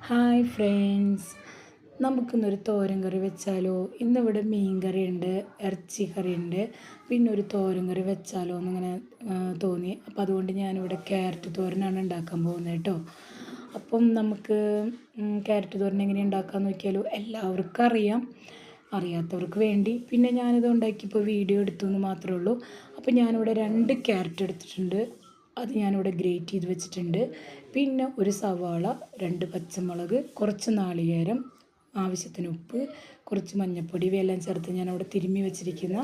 Hi friends, നമുക്കിന്നൊരു തോരൻ കറി വെച്ചാലോ? ഇന്നിവിടെ മീൻ കറിയുണ്ട്, ഇറച്ചി കറിയുണ്ട്, പിന്നെ ഒരു തോരൻ കറി വെച്ചാലോ എന്നിങ്ങനെ തോന്നി. അപ്പം അതുകൊണ്ട് ഞാനിവിടെ ക്യാരറ്റ് തോരനാണ് ഉണ്ടാക്കാൻ പോകുന്നത് കേട്ടോ. അപ്പം നമുക്ക് ക്യാരറ്റ് തോരൻ എങ്ങനെ ഉണ്ടാക്കാമെന്ന് നോക്കിയാലോ? എല്ലാവർക്കും അറിയാം, അറിയാത്തവർക്ക് വേണ്ടി പിന്നെ ഞാനിത് ഉണ്ടാക്കിയപ്പോൾ വീഡിയോ എടുത്തു എന്ന് മാത്രമേ ഉള്ളൂ. അപ്പോൾ ഞാനിവിടെ 2 ക്യാരറ്റ് എടുത്തിട്ടുണ്ട്, അത് ഞാനിവിടെ ഗ്രേറ്റ് ചെയ്ത് വെച്ചിട്ടുണ്ട്. പിന്നെ ഒരു സവാള, 2 പച്ചമുളക്, കുറച്ച് നാളികേരം, ആവശ്യത്തിന് ഉപ്പ്, കുറച്ച് മഞ്ഞൾപ്പൊടി, ഇവയെല്ലാം ചേർത്ത് ഞാനവിടെ തിരുമ്മി വെച്ചിരിക്കുന്ന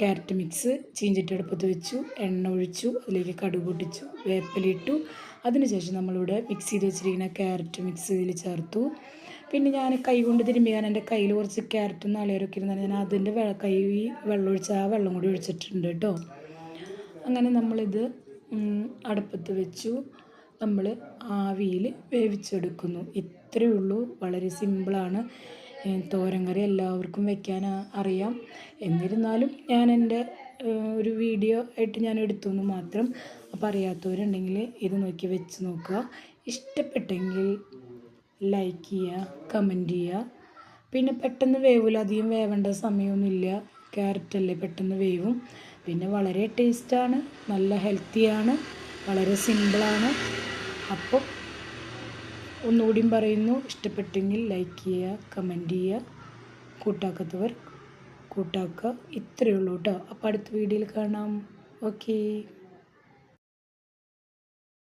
ക്യാരറ്റ് മിക്സ് ചീഞ്ചട്ടി അടുപ്പത്ത് വെച്ചു. എണ്ണ ഒഴിച്ചു, അതിലേക്ക് കടുക് പൊട്ടിച്ചു, വേപ്പിലിട്ടു. അതിനുശേഷം നമ്മളിവിടെ മിക്സ് ചെയ്ത് വെച്ചിരിക്കുന്ന ക്യാരറ്റ് മിക്സ് ഇതിൽ ചേർത്തു. പിന്നെ ഞാൻ കൈ കൊണ്ട് തിരുമ്മിയാൽ എൻ്റെ കയ്യിൽ കുറച്ച് ക്യാരറ്റും നാളികേരമൊക്കെ ഇരുന്നാൽ ഞാൻ അതിൻ്റെ കൈ വെള്ളം ഒഴിച്ച് ആ വെള്ളം കൂടി ഒഴിച്ചിട്ടുണ്ട് കേട്ടോ. അങ്ങനെ നമ്മളിത് അടുപ്പത്ത് വെച്ചു, നമ്മൾ ആവിയിൽ വേവിച്ചെടുക്കുന്നു. ഇത്രയേ ഉള്ളൂ, വളരെ സിമ്പിളാണ്. തോരൻ കറി എല്ലാവർക്കും വെക്കാൻ അറിയാം. എന്നിരുന്നാലും ഞാൻ എൻ്റെ ഒരു വീഡിയോ ആയിട്ട് ഞാൻ എടുത്തു എന്ന് മാത്രം. അപ്പോൾ അറിയാത്തവരുണ്ടെങ്കിൽ ഇത് നോക്കി വെച്ച് നോക്കുക. ഇഷ്ടപ്പെട്ടെങ്കിൽ ലൈക്ക് ചെയ്യുക, കമൻറ്റ് ചെയ്യുക. പിന്നെ പെട്ടെന്ന് വേവില്ല, അധികം വേവേണ്ട സമയമൊന്നുമില്ല. ക്യാരറ്റല്ലേ, പെട്ടെന്ന് വേവും. പിന്നെ വളരെ ടേസ്റ്റാണ്, നല്ല ഹെൽത്തിയാണ്, വളരെ സിമ്പിളാണ്. അപ്പോൾ ഒന്നുകൂടിയും പറയുന്നു, ഇഷ്ടപ്പെട്ടെങ്കിൽ ലൈക്ക് ചെയ്യുക, കമൻറ്റ് ചെയ്യുക, കൂട്ടാക്കാത്തവർ കൂട്ടാക്കുക. ഇത്രയേ ഉള്ളൂ കേട്ടോ. അപ്പോൾ അടുത്ത വീഡിയോയിൽ കാണാം. ഓക്കേ.